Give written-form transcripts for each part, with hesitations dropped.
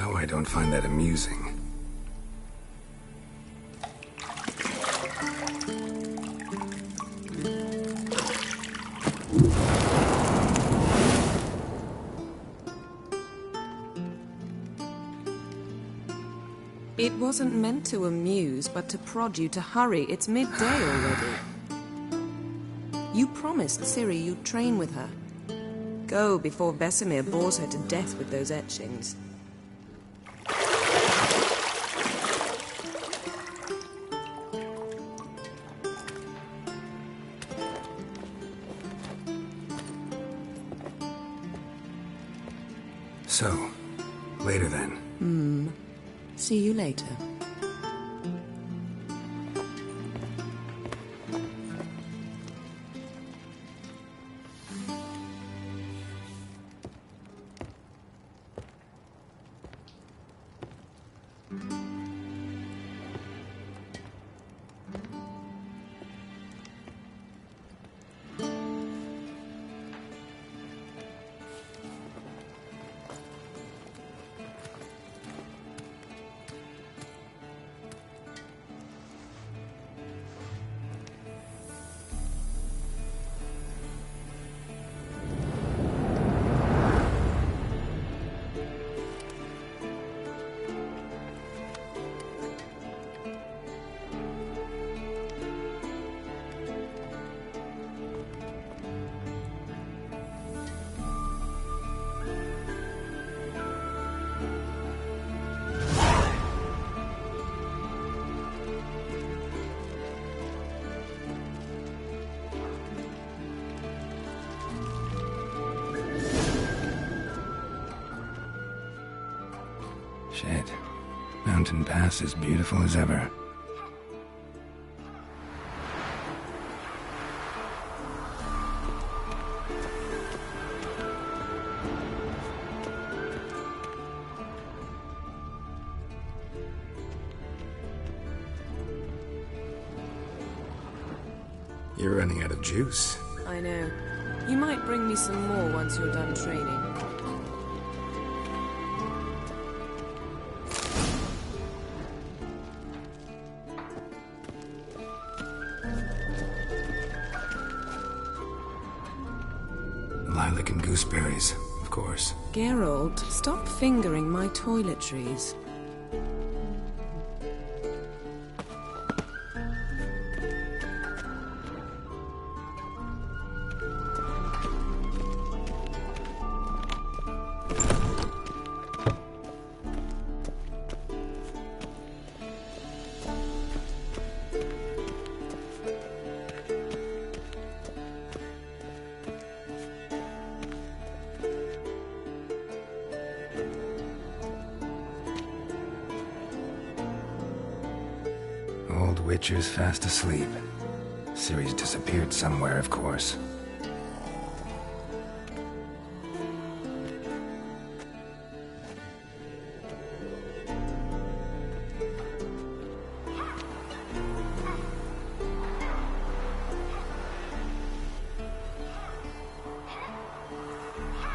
Now I don't find that amusing. It wasn't meant to amuse, but to prod you to hurry. It's midday already. You promised Ciri you'd train with her. Go before Vesemir bores her to death with those etchings. So, later then. See you later. Shit. Mountain Pass as beautiful as ever. You're running out of juice. I know. You might bring me some more once you're done training. Lilac and gooseberries, of course. Geralt, stop fingering my toiletries. Old Witcher's fast asleep. Ciri's disappeared somewhere, of course.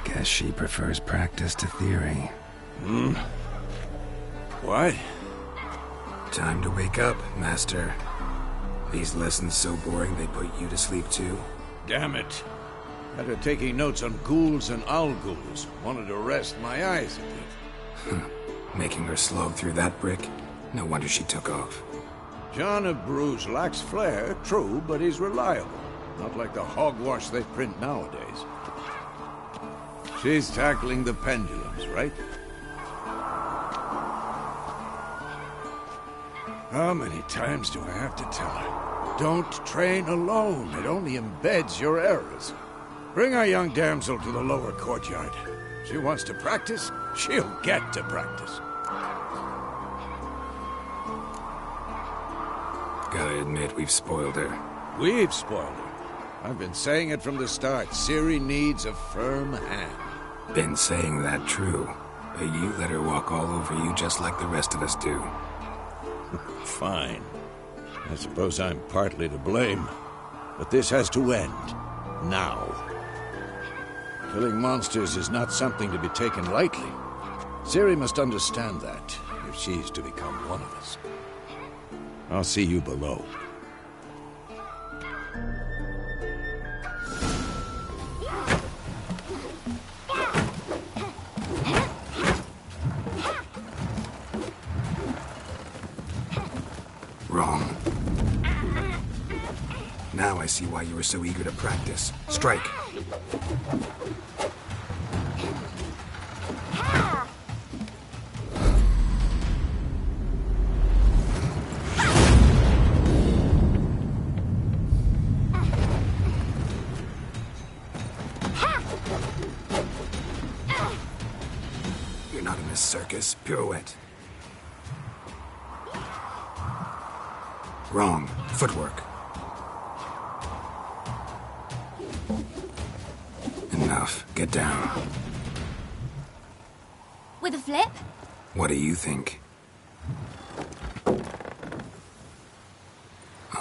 Guess she prefers practice to theory. What? Time to wake up, Master. These lessons so boring they put you to sleep too? Damn it. Had her taking notes on ghouls and owl ghouls. Wanted to rest my eyes a bit. Making her slog through that brick? No wonder she took off. John of Bruges lacks flair, true, but he's reliable. Not like the hogwash they print nowadays. She's tackling the pendulums, right? How many times do I have to tell her? Don't train alone. It only embeds your errors. Bring our young damsel to the lower courtyard. She wants to practice, she'll get to practice. Gotta admit, we've spoiled her. We've spoiled her. I've been saying it from the start. Ciri needs a firm hand. Been saying that true. But you let her walk all over you just like the rest of us do. Fine. I suppose I'm partly to blame. But this has to end. Now. Killing monsters is not something to be taken lightly. Ciri must understand that, if she's to become one of us. I'll see you below. Wrong. Now I see why you were so eager to practice. Strike. You're not in a circus. Pirouette. Wrong. Footwork. Enough. Get down. With a flip? What do you think?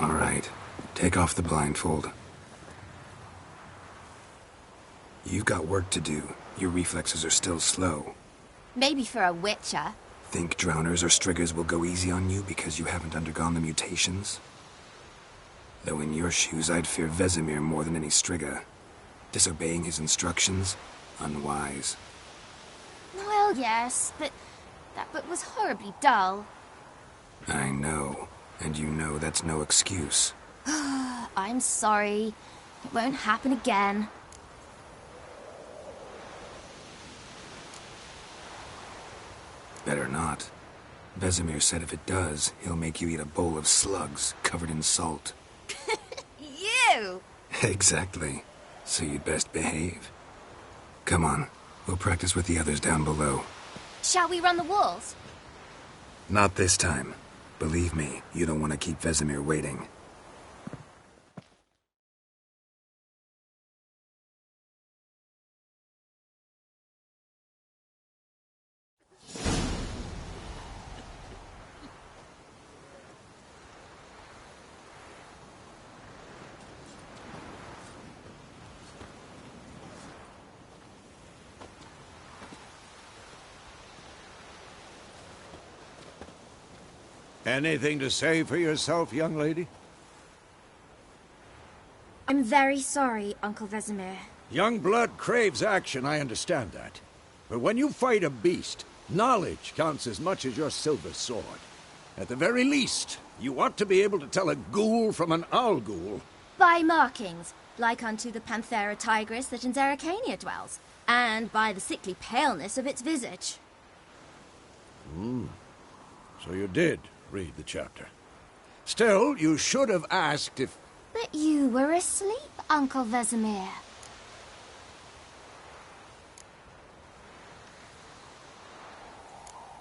All right. Take off the blindfold. You've got work to do. Your reflexes are still slow. Maybe for a witcher. Think drowners or striggers will go easy on you because you haven't undergone the mutations? Though in your shoes, I'd fear Vesemir more than any strigger. Disobeying his instructions? Unwise. Well, yes, but that book was horribly dull. I know. And you know that's no excuse. I'm sorry. It won't happen again. Better not. Vesemir said if it does, he'll make you eat a bowl of slugs covered in salt. You! Exactly. So you'd best behave. Come on. We'll practice with the others down below. Shall we run the walls? Not this time. Believe me, you don't want to keep Vesemir waiting. Anything to say for yourself, young lady? I'm very sorry, Uncle Vesemir. Young blood craves action, I understand that. But when you fight a beast, knowledge counts as much as your silver sword. At the very least, you ought to be able to tell a ghoul from an owl ghoul. By markings, like unto the Panthera tigris that in Zerrikania dwells, and by the sickly paleness of its visage. So you did read the chapter. Still, you should have asked if... But you were asleep, Uncle Vesemir.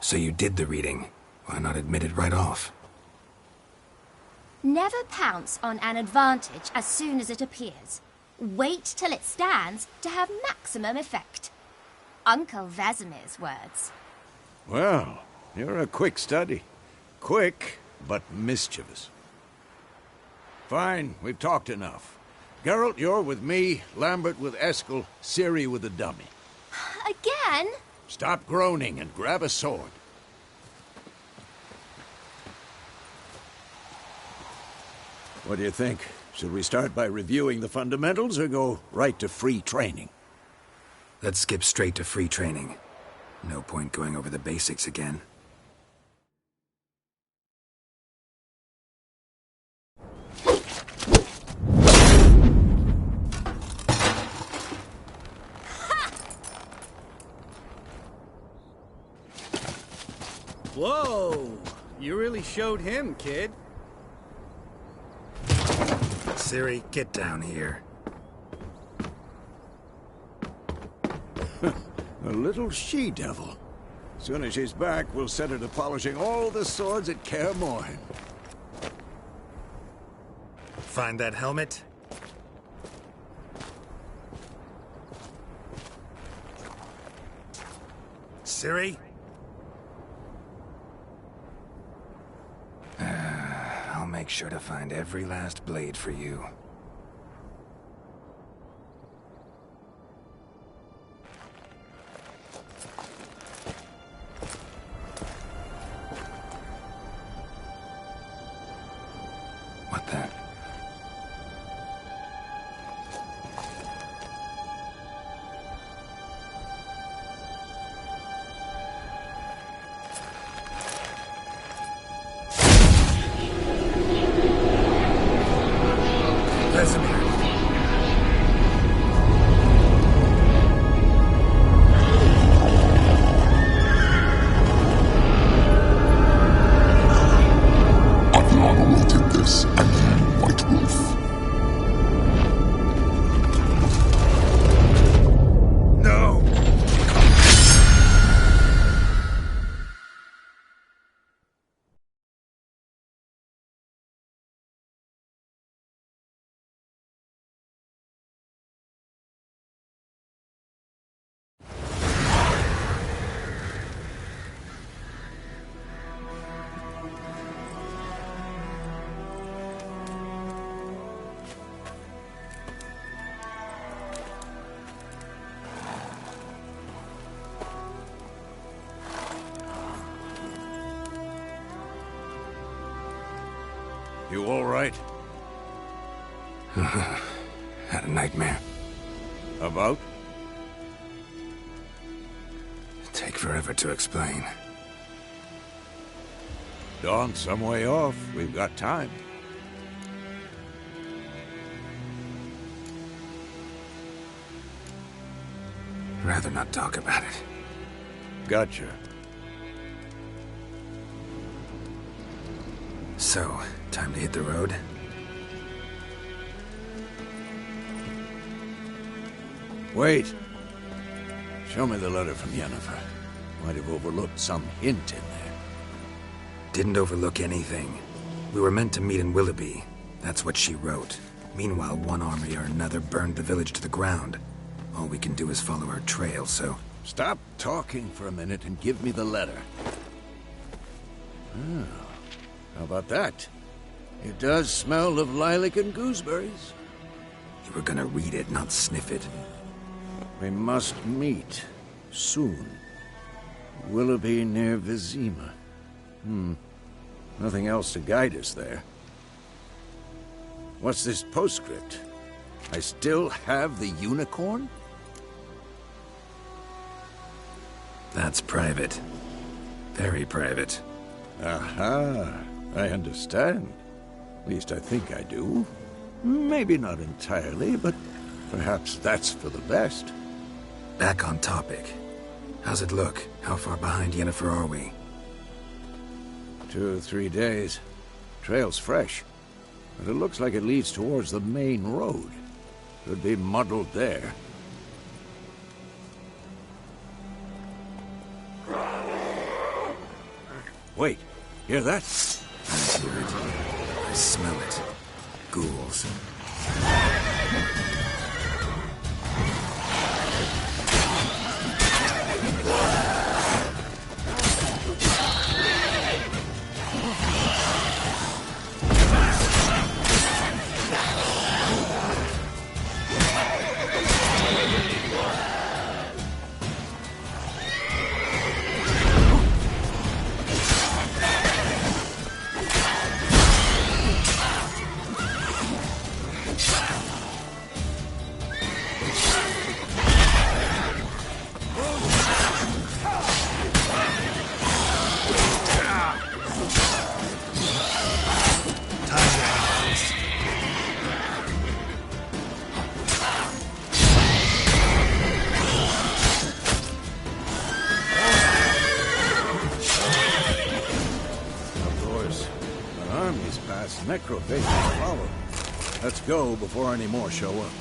So you did the reading. Why not admit it right off? Never pounce on an advantage as soon as it appears. Wait till it stands to have maximum effect. Uncle Vesemir's words. Well, you're a quick study. Quick, but mischievous. Fine, we've talked enough. Geralt, you're with me, Lambert with Eskel, Ciri with the dummy. Again? Stop groaning and grab a sword. What do you think? Should we start by reviewing the fundamentals or go right to free training? Let's skip straight to free training. No point going over the basics again. Whoa! You really showed him, kid. Ciri, get down here. A little she-devil. Soon as she's back, we'll set her to polishing all the swords at Kaer Morhen. Find that helmet? Ciri? I'll make sure to find every last blade for you. about that. You all right? Had a nightmare. About? Take forever to explain. Dawn's some way off. We've got time. Rather not talk about it. Gotcha. So, time to hit the road? Wait. Show me the letter from Yennefer. Might have overlooked some hint in there. Didn't overlook anything. We were meant to meet in Willoughby. That's what she wrote. Meanwhile, one army or another burned the village to the ground. All we can do is follow our trail, so... Stop talking for a minute and give me the letter. Oh, how about that? It does smell of lilac and gooseberries. You were gonna read it, not sniff it. We must meet. Soon. Willoughby near Vizima. Nothing else to guide us there. What's this postscript? I still have the unicorn? That's private. Very private. Aha, I understand. At least I think I do. Maybe not entirely, but perhaps that's for the best. Back on topic. How's it look? How far behind Yennefer are we? 2 or 3 days. Trail's fresh, but it looks like it leads towards the main road. Could be muddled there. Wait, hear that? I hear it. I smell it. Ghouls. Necrophages follow. Let's go before any more show up.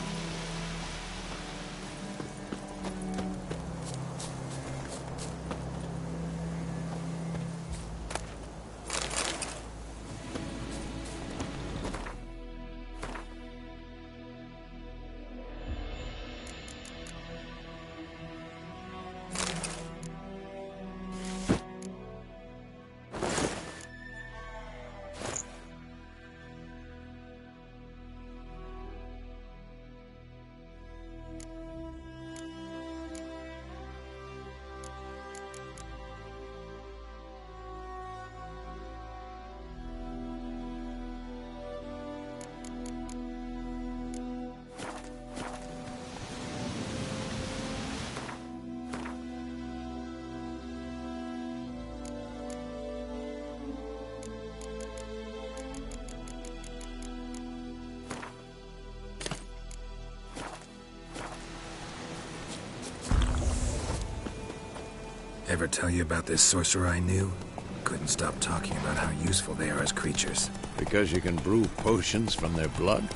Ever tell you about this sorcerer I knew? Couldn't stop talking about how useful they are as creatures. Because you can brew potions from their blood?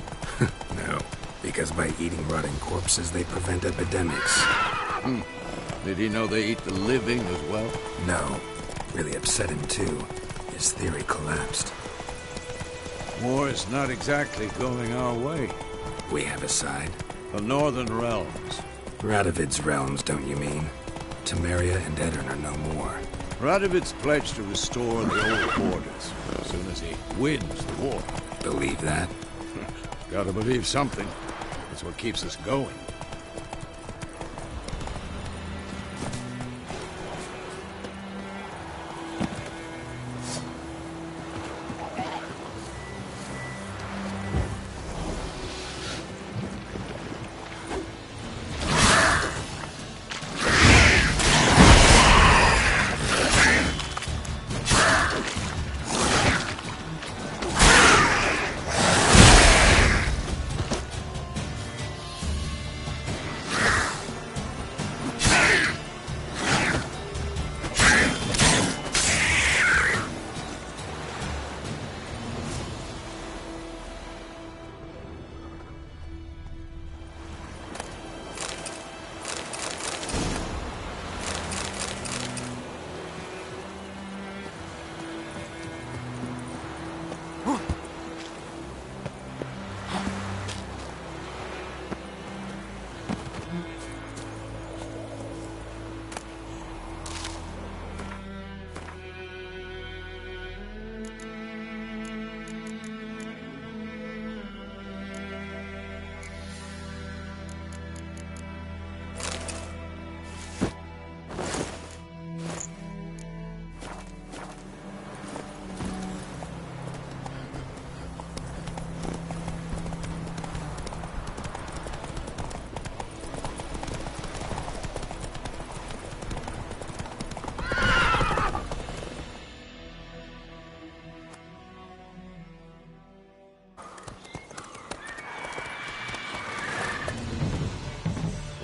No, because by eating rotting corpses, they prevent epidemics. Did he know they eat the living as well? No. Really upset him, too. His theory collapsed. War's not exactly going our way. We have a side. The Northern Realms. Radovid's realms, don't you mean? Temeria and Edirn are no more. Radovid's pledged to restore the old borders as soon as he wins the war. Believe that? Gotta believe something. That's what keeps us going.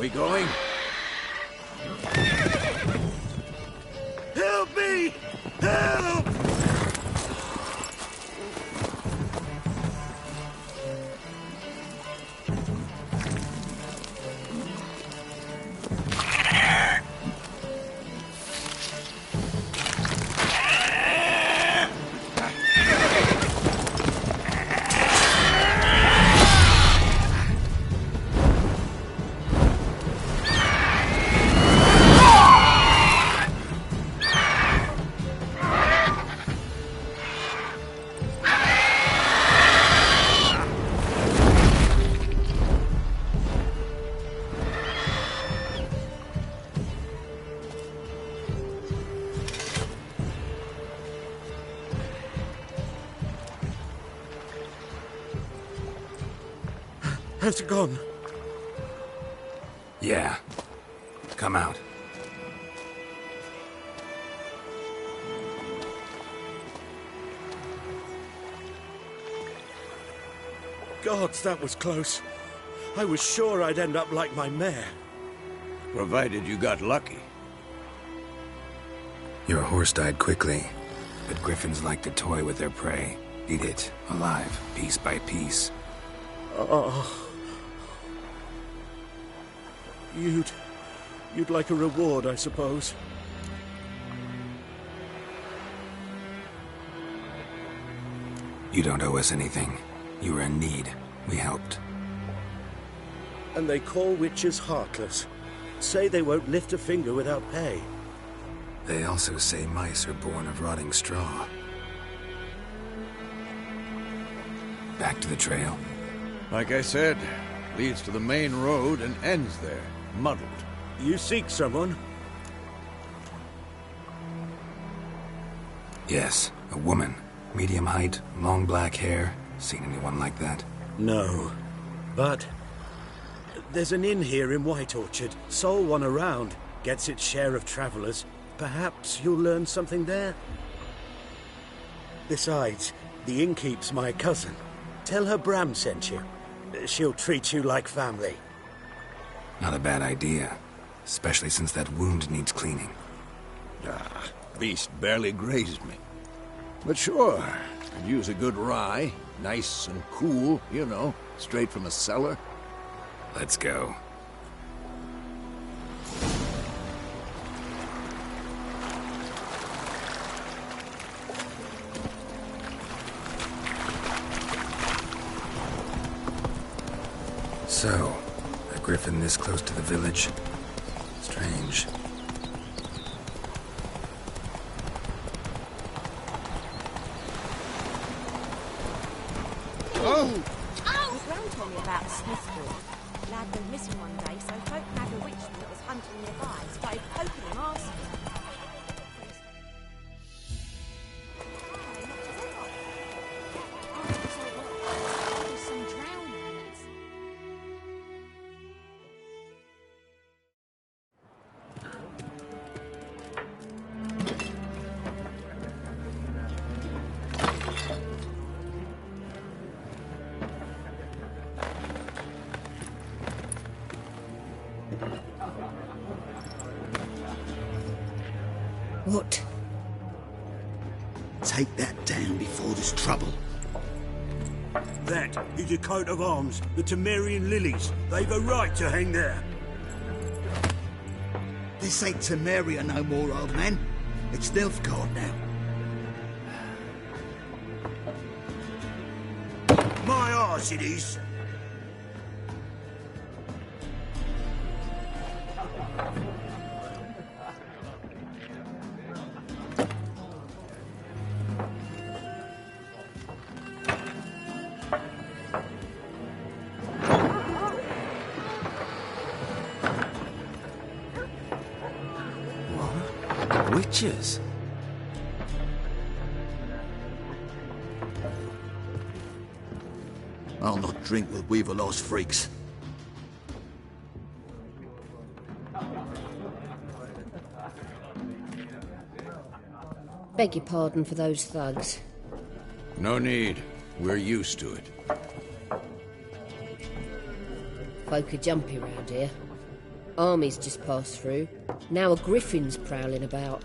We going? Help me! Help! Has it gone? Yeah. Come out. Gods, that was close. I was sure I'd end up like my mare. Provided you got lucky. Your horse died quickly, but griffins like to toy with their prey. Eat it, alive, piece by piece. Oh. You'd like a reward, I suppose. You don't owe us anything. You were in need. We helped. And they call witches heartless. Say they won't lift a finger without pay. They also say mice are born of rotting straw. Back to the trail. Like I said, leads to the main road and ends there, muddled. You seek someone? Yes, a woman. Medium height, long black hair. Seen anyone like that? No. But there's an inn here in White Orchard. Sole one around. Gets its share of travelers. Perhaps you'll learn something there? Besides, the innkeep's my cousin. Tell her Bram sent you. She'll treat you like family. Not a bad idea. Especially since that wound needs cleaning. Beast barely grazed me. But sure, could use a good rye. Nice and cool, you know, straight from a cellar. Let's go. So, a griffin this close to the village? Strange. Gran told me about a smith boy. Lad went missing one day, so folk had a witchman that was hunting nearby and started poking him asking. Some drownings. What? Take that down before there's trouble. That is a coat of arms, the Temerian lilies. They've a right to hang there. This ain't Temeria no more, old man. It's Nilfgaard now. My arse it is. Witches? I'll not drink with Weaver-lost freaks. Beg your pardon for those thugs. No need. We're used to it. Folk are jumpy round here. Armies just passed through. Now a griffin's prowling about.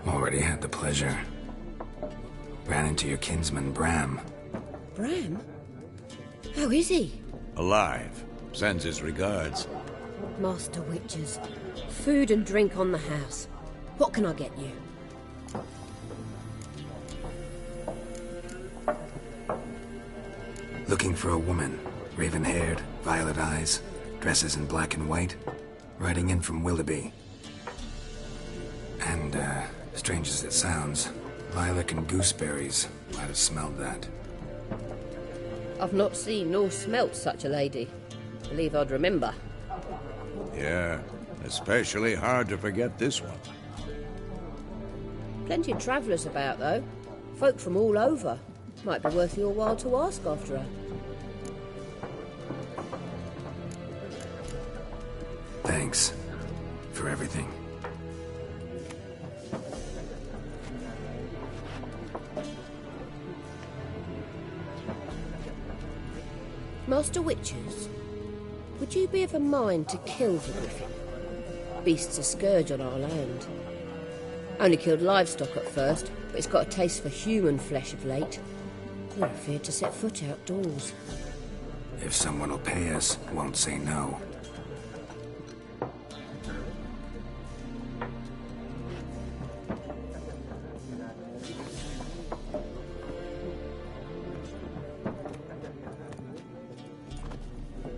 Already had the pleasure. Ran into your kinsman, Bram. Bram? How is he? Alive. Sends his regards. Master Witches. Food and drink on the house. What can I get you? Looking for a woman. Raven-haired, violet eyes, dresses in black and white. Riding in from Willoughby. And, strange as it sounds, lilac and gooseberries. Might have smelled that. I've not seen nor smelt such a lady. Believe I'd remember. Yeah, especially hard to forget this one. Plenty of travellers about, though. Folk from all over. Might be worth your while to ask after her. Thanks for everything. Master Witches, would you be of a mind to kill the griffin? Beast's a scourge on our land. Only killed livestock at first, but it's got a taste for human flesh of late. We're afraid to set foot outdoors. If someone will pay us, won't say no.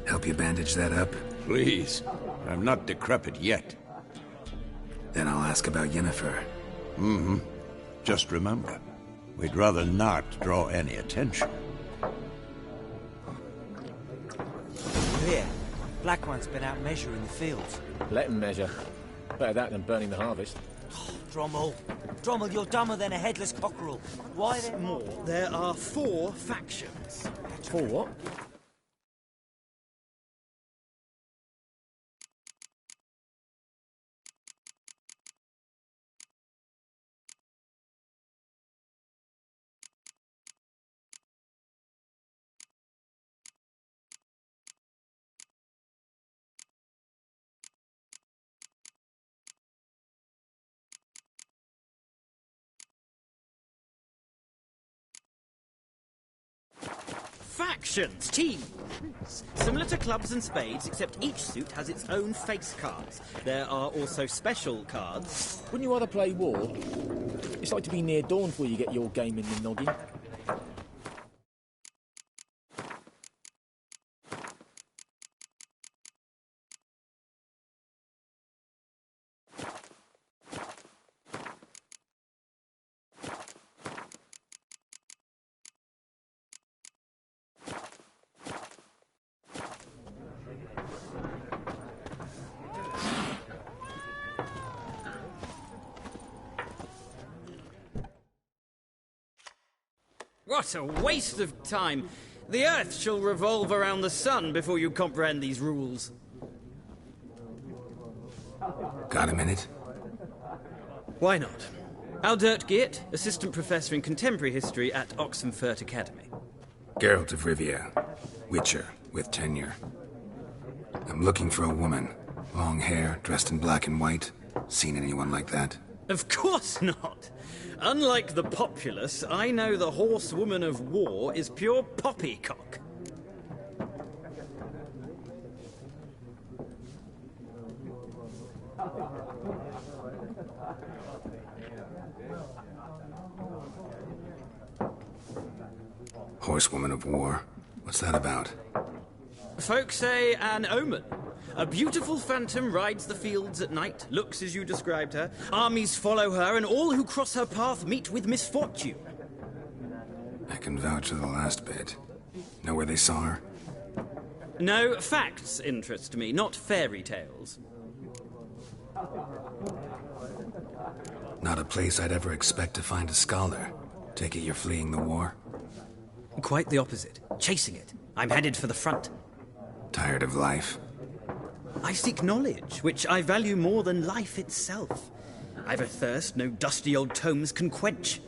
Help you bandage that up? Please. I'm not decrepit yet. Then I'll ask about Yennefer. Just remember, we'd rather not draw any attention. Here, Black One's been out measuring the fields. Let him measure. Better that than burning the harvest. Drommel. Drommel, you're dumber than a headless cockerel. Why then? More, there are 4 factions. For what? Actions, team! Similar to clubs and spades, except each suit has its own face cards. There are also special cards. Wouldn't you rather play war? It's like to be near dawn before you get your game in the noggin. What a waste of time! The Earth shall revolve around the sun before you comprehend these rules. Got a minute? Why not? Aldert Geert, Assistant Professor in Contemporary History at Oxenfurt Academy. Geralt of Rivia, Witcher, with tenure. I'm looking for a woman. Long hair, dressed in black and white. Seen anyone like that? Of course not! Unlike the populace, I know the horsewoman of war is pure poppycock. Horsewoman of war? What's that about? Folk say an omen. A beautiful phantom rides the fields at night, looks as you described her. Armies follow her, and all who cross her path meet with misfortune. I can vouch for the last bit. Know where they saw her? No, facts interest me, not fairy tales. Not a place I'd ever expect to find a scholar. Take it you're fleeing the war? Quite the opposite. Chasing it. I'm headed for the front. Tired of life? I seek knowledge, which I value more than life itself. I've a thirst no dusty old tomes can quench.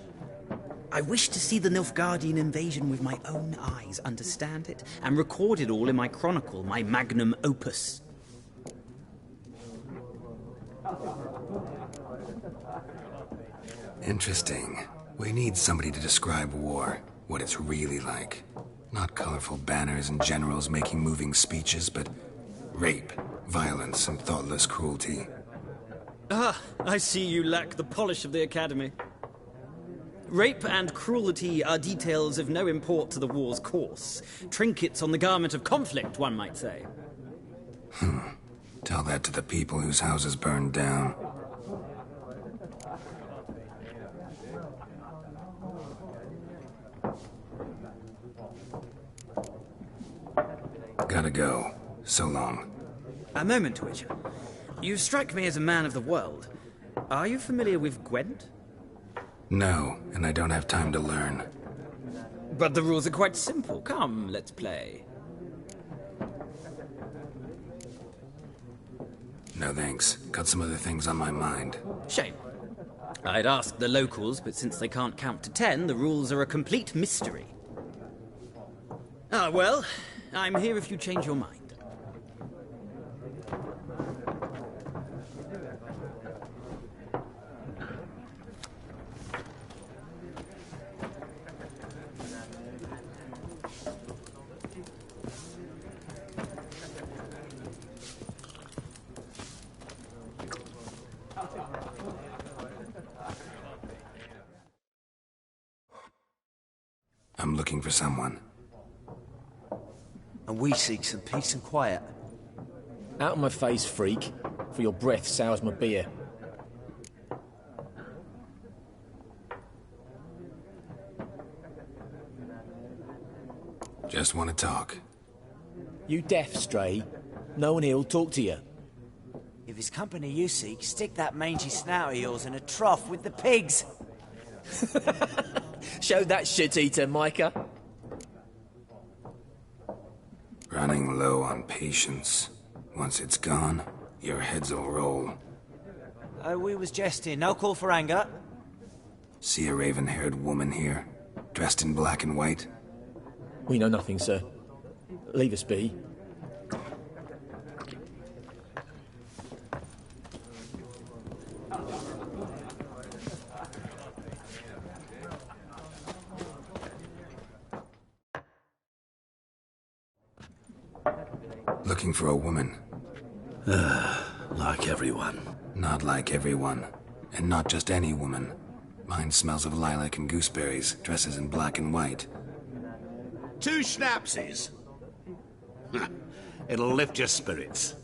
I wish to see the Nilfgaardian invasion with my own eyes, understand it, and record it all in my chronicle, my magnum opus. Interesting. We need somebody to describe war, what it's really like. Not colorful banners and generals making moving speeches, but rape, violence, and thoughtless cruelty. Ah, I see you lack the polish of the Academy. Rape and cruelty are details of no import to the war's course. Trinkets on the garment of conflict, one might say. Tell that to the people whose houses burned down. Gotta go. So long. A moment, Witcher. You strike me as a man of the world. Are you familiar with Gwent? No, and I don't have time to learn. But the rules are quite simple. Come, let's play. No thanks. Got some other things on my mind. Shame. I'd ask the locals, but since they can't count to 10, the rules are a complete mystery. Ah, well, I'm here if you change your mind. I'm looking for someone. And we seek some peace and quiet. Out of my face, freak, for your breath sours my beer. Just want to talk. You deaf, stray? No one here'll talk to you. If it's company you seek, stick that mangy snout of yours in a trough with the pigs. Show that shit-eater, Micah. Running low on patience. Once it's gone, your heads will roll. Oh, we was jesting. No call for anger. See a raven-haired woman here, dressed in black and white? We know nothing, sir. Leave us be. Looking for a woman. Like everyone. Not like everyone. And not just any woman. Mine smells of lilac and gooseberries, dresses in black and white. 2 schnapsies. It'll lift your spirits.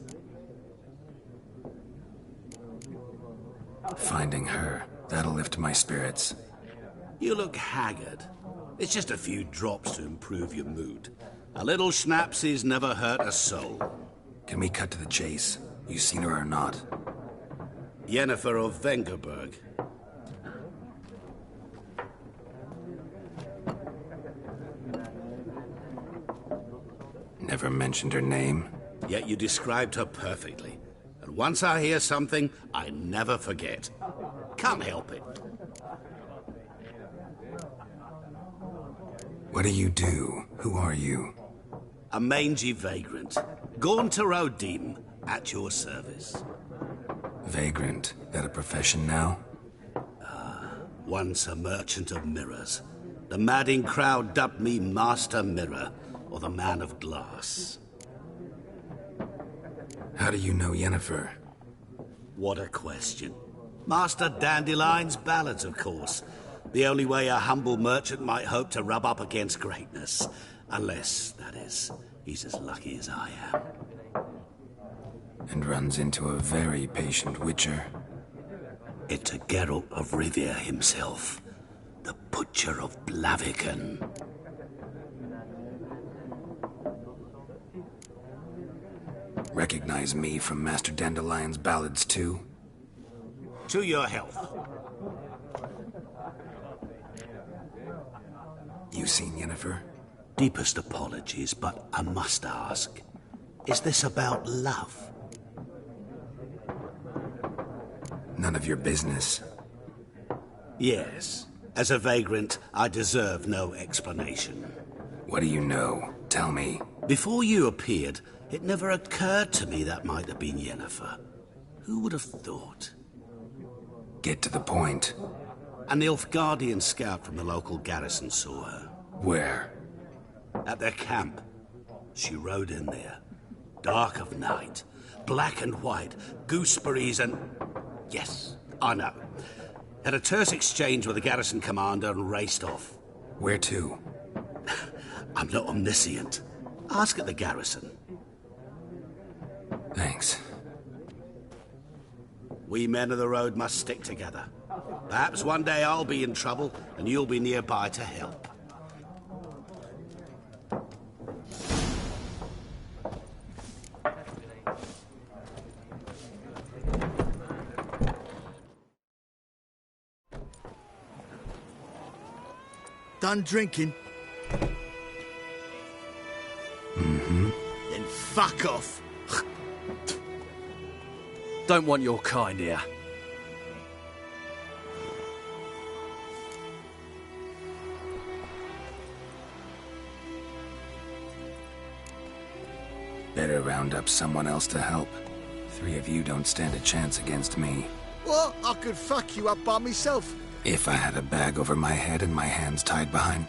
Finding her, that'll lift my spirits. You look haggard. It's just a few drops to improve your mood. A little schnapsies never hurt a soul. Can we cut to the chase? You seen her or not? Yennefer of Vengerberg. Never mentioned her name. Yet you described her perfectly. And once I hear something, I never forget. Can't help it. What do you do? Who are you? A mangy vagrant. Gaunter O'Deem, at your service. Vagrant. That a profession now? Once a merchant of mirrors. The madding crowd dubbed me Master Mirror, or the Man of Glass. How do you know Yennefer? What a question. Master Dandelion's ballads, of course. The only way a humble merchant might hope to rub up against greatness. Unless, that is, he's as lucky as I am. And runs into a very patient witcher. It's a Geralt of Rivia himself. The Butcher of Blaviken. Recognize me from Master Dandelion's ballads, too? To your health. You seen Yennefer? Deepest apologies, but I must ask. Is this about love? None of your business. Yes. As a vagrant, I deserve no explanation. What do you know? Tell me. Before you appeared, it never occurred to me that might have been Yennefer. Who would have thought? Get to the point. An Nilfgaardian scout from the local garrison saw her. Where? At their camp. She rode in there. Dark of night. Black and white. Gooseberries and... Yes, I know. Had a terse exchange with the garrison commander and raced off. Where to? I'm not omniscient. Ask at the garrison. Thanks. We men of the road must stick together. Perhaps one day I'll be in trouble and you'll be nearby to help. Done drinking? Mm-hmm. Then fuck off. Don't want your kind here. Better round up someone else to help. 3 of you don't stand a chance against me. What? I could fuck you up by myself. If I had a bag over my head and my hands tied behind...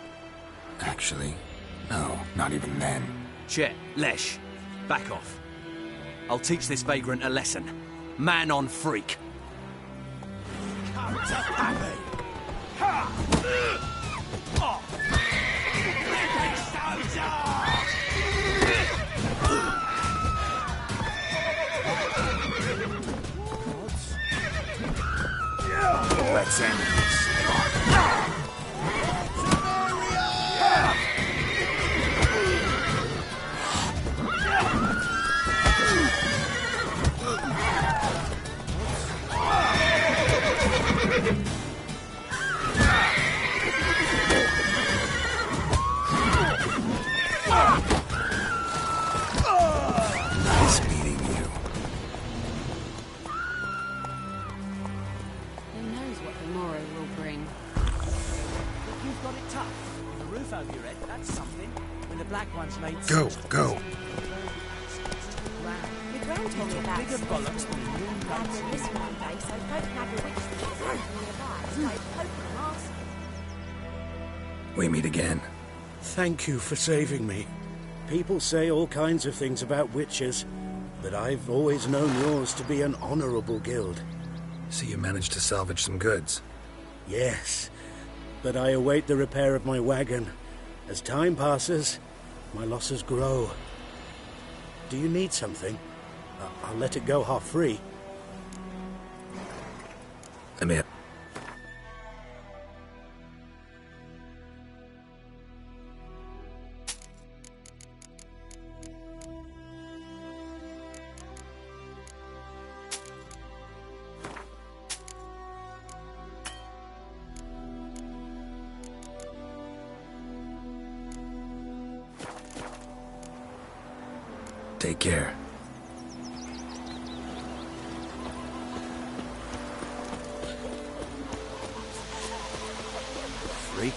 Actually, no, not even then. Chet, Lesh, back off. I'll teach this vagrant a lesson. Man on freak. Come to Pappy! Let's end this. Nice meeting you. Who knows what the morrow will bring? You've got it tough. The roof over your head, that's something. When the black ones made... Go, go. Your grand told me about Bigger bollocks than you. Lad went missing one day, so folk nagged a witch that was standing nearby. Started poking and asking. We meet again. Thank you for saving me. People say all kinds of things about witches, but I've always known yours to be an honorable guild. So you managed to salvage some goods? Yes, but I await the repair of my wagon. As time passes, my losses grow. Do you need something? I'll let it go half-free. I'm in. Take care. Freak.